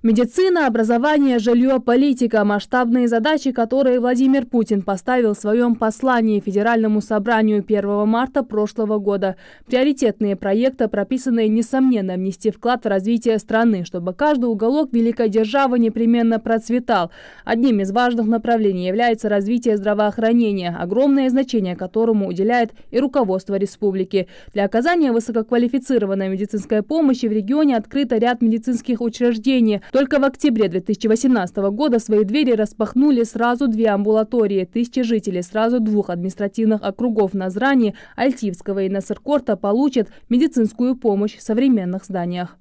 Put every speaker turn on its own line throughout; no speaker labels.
Медицина, образование, жилье, политика – масштабные задачи, которые Владимир Путин поставил в своем послании Федеральному собранию 1 марта прошлого года. Приоритетные проекты, прописанные, несомненно, внести вклад в развитие страны, чтобы каждый уголок великой державы непременно процветал. Одним из важных направлений является развитие здравоохранения, огромное значение которому уделяет и руководство республики. Для оказания высококвалифицированной медицинской помощи в регионе открыто ряд медицинских учреждений. Только в октябре 2018 года свои двери распахнули сразу 2 амбулатории. Тысячи жителей сразу 2 административных округов Назрани, Альтивского и Насыркорта получат медицинскую помощь в современных зданиях.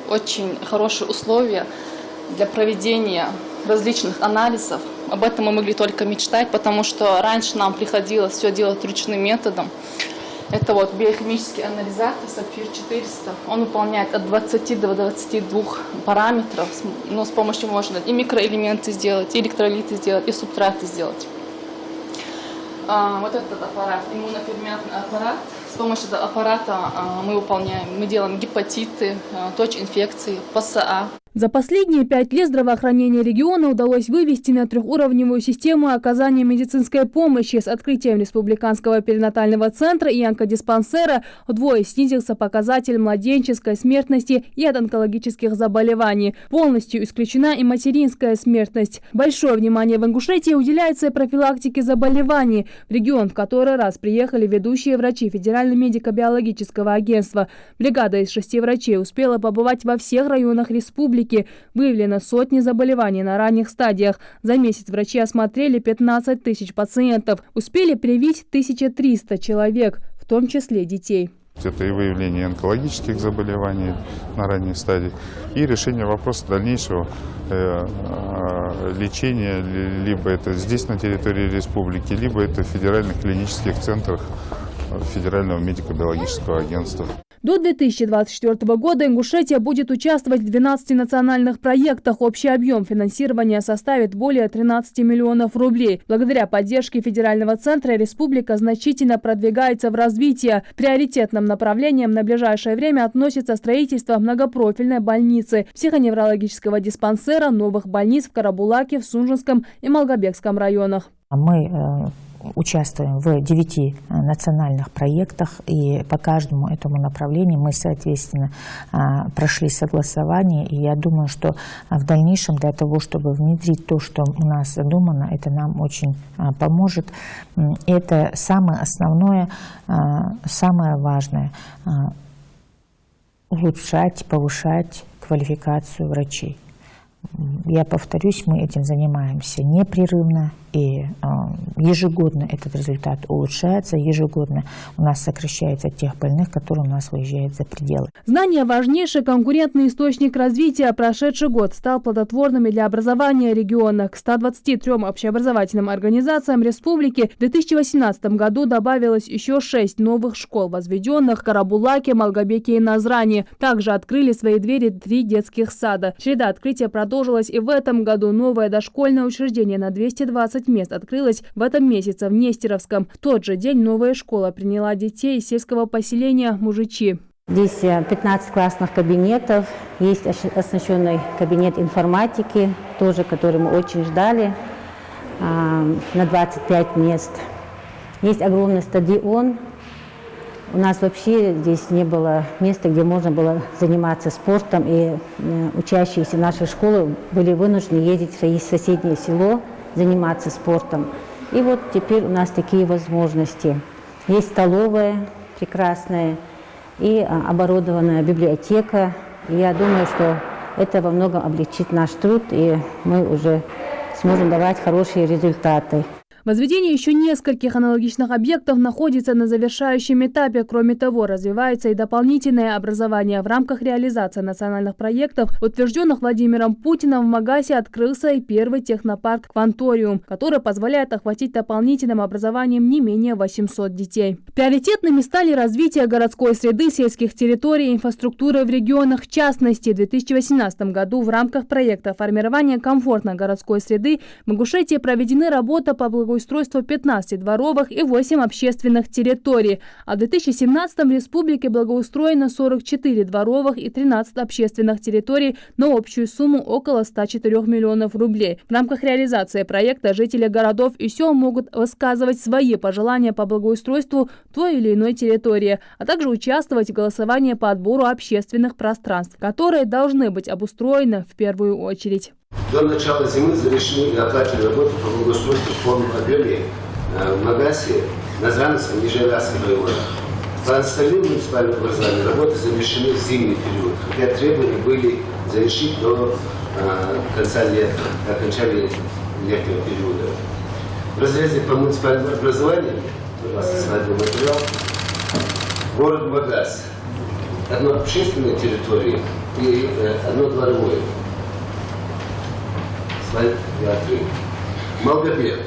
Очень хорошие условия для проведения различных анализов. Об этом мы могли только мечтать, потому что раньше нам приходилось все делать ручным методом. Это вот биохимический анализатор Сапфир-400. Он выполняет от 20 до 22 параметров. Но с помощью можно и микроэлементы сделать, и электролиты сделать, и субстраты сделать. Вот этот аппарат, иммуноферментный аппарат. С помощью этого аппарата мы делаем гепатиты, ТОЧ-инфекции, ПСА.
За последние 5 лет здравоохранение региона удалось вывести на 3-уровневую систему оказания медицинской помощи. С открытием республиканского перинатального центра и онкодиспансера вдвое снизился показатель младенческой смертности и от онкологических заболеваний. Полностью исключена и материнская смертность. Большое внимание в Ингушетии уделяется профилактике заболеваний. В регион в который раз приехали ведущие врачи Федерального медико-биологического агентства. Бригада из 6 врачей успела побывать во всех районах республики. Выявлено сотни заболеваний на ранних стадиях. За месяц врачи осмотрели 15 тысяч пациентов. Успели привить 1300 человек, в том числе детей.
Это и выявление онкологических заболеваний на ранней стадии, и решение вопроса дальнейшего лечения, либо это здесь на территории республики, либо это в федеральных клинических центрах Федерального медико-биологического агентства.
До 2024 года Ингушетия будет участвовать в 12 национальных проектах. Общий объем финансирования составит более 13 миллионов рублей. Благодаря поддержке федерального центра республика значительно продвигается в развитии. Приоритетным направлением на ближайшее время относится строительство многопрофильной больницы, психоневрологического диспансера, новых больниц в Карабулаке, в Сунжинском и Малгобекском районах.
Мы участвуем в 9 национальных проектах, и по каждому этому направлению мы, соответственно, прошли согласование. И я думаю, что в дальнейшем для того, чтобы внедрить то, что у нас задумано, это нам очень поможет. Это самое основное, самое важное – улучшать, повышать квалификацию врачей. Я повторюсь, мы этим занимаемся непрерывно, и ежегодно этот результат улучшается, ежегодно у нас сокращается тех больных, которые у нас выезжают за пределы.
Знание – важнейший конкурентный источник развития. Прошедший год стал плодотворным для образования региона. К 123 общеобразовательным организациям республики в 2018 году добавилось еще 6 новых школ, возведенных в Карабулаке, Малгобеке и Назрани. Также открыли свои двери 3 детских сада. Череда открытия продолжилась и в этом году. Новое дошкольное учреждение на 220 мест открылось в этом месяце в Нестеровском. В тот же день новая школа приняла детей из сельского поселения Мужичи.
Здесь 15 классных кабинетов, есть оснащенный кабинет информатики, тоже, который мы очень ждали, на 25 мест. Есть огромный стадион. У нас вообще здесь не было места, где можно было заниматься спортом, и учащиеся нашей школы были вынуждены ездить в соседнее село, заниматься спортом. И вот теперь у нас такие возможности. Есть столовая прекрасная и оборудованная библиотека. И я думаю, что это во многом облегчит наш труд, и мы уже сможем давать хорошие результаты.
Возведение еще нескольких аналогичных объектов находится на завершающем этапе. Кроме того, развивается и дополнительное образование. В рамках реализации национальных проектов, утвержденных Владимиром Путиным, в Магасе открылся и первый технопарк «Кванториум», который позволяет охватить дополнительным образованием не менее 800 детей. Приоритетными стали развитие городской среды, сельских территорий и инфраструктуры в регионах. В частности, в 2018 году в рамках проекта формирования комфортной городской среды в Ингушетии проведены работы по благоустройству благоустройство 15 дворовых и 8 общественных территорий. А в 2017 в республике благоустроено 44 дворовых и 13 общественных территорий на общую сумму около 104 миллионов рублей. В рамках реализации проекта жители городов и сел могут высказывать свои пожелания по благоустройству той или иной территории, а также участвовать в голосовании по отбору общественных пространств, которые должны быть обустроены в первую очередь.
До начала зимы завершены и оплачены работы по благоустройству в полном объеме в Магасе, Назрановском и Нижегородском районах. По остальным муниципальным образованиям работы завершены в зимний период, хотя требования были завершить до конца лета, до окончания летнего периода. В разрезе по муниципальному образованию, у вас слайдовый материал, город Магас, одно общественная территория и одно дворовое. Слайд 3. Малгобек.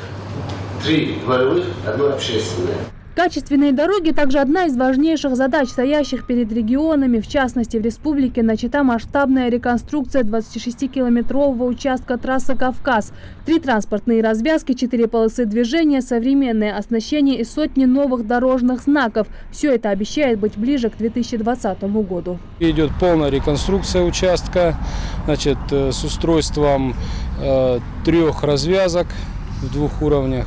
3 дворовых, одно общественное.
Качественные дороги также одна из важнейших задач, стоящих перед регионами. В частности, в республике начата масштабная реконструкция 26-километрового участка трассы «Кавказ». 3 транспортные развязки, 4 полосы движения, современное оснащение и сотни новых дорожных знаков. Все это обещает быть ближе к 2020 году.
Идет полная реконструкция участка, значит, с устройством 3 развязок в 2 уровнях.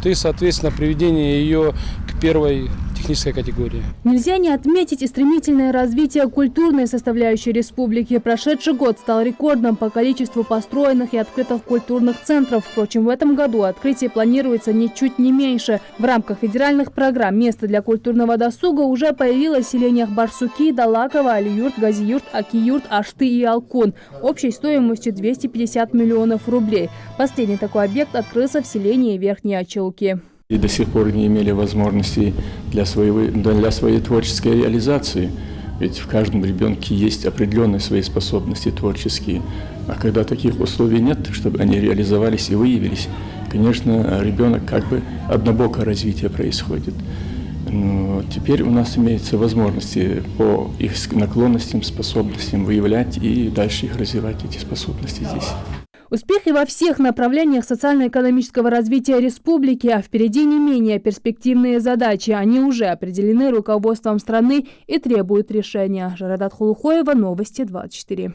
И, соответственно, приведение ее к первой технической категории.
Нельзя не отметить и стремительное развитие культурной составляющей республики. Прошедший год стал рекордным по количеству построенных и открытых культурных центров. Впрочем, в этом году открытие планируется ничуть не меньше. В рамках федеральных программ место для культурного досуга уже появилось в селениях Барсуки, Далаково, Алиюрт, Газиюрт, Акиюрт, Ашты и Алкун общей стоимостью 250 миллионов рублей. Последний такой объект открылся в селении Верхние Очелки.
И до сих пор не имели возможности для своей творческой реализации. Ведь в каждом ребенке есть определенные свои способности творческие. А когда таких условий нет, чтобы они реализовались и выявились, конечно, ребенок однобокое развитие происходит. Но теперь у нас имеются возможности по их наклонностям, способностям выявлять и дальше их развивать, эти способности здесь.
Успехи во всех направлениях социально-экономического развития республики, а впереди не менее перспективные задачи. Они уже определены руководством страны и требуют решения. Жарадат Хулухоева, Новости 24.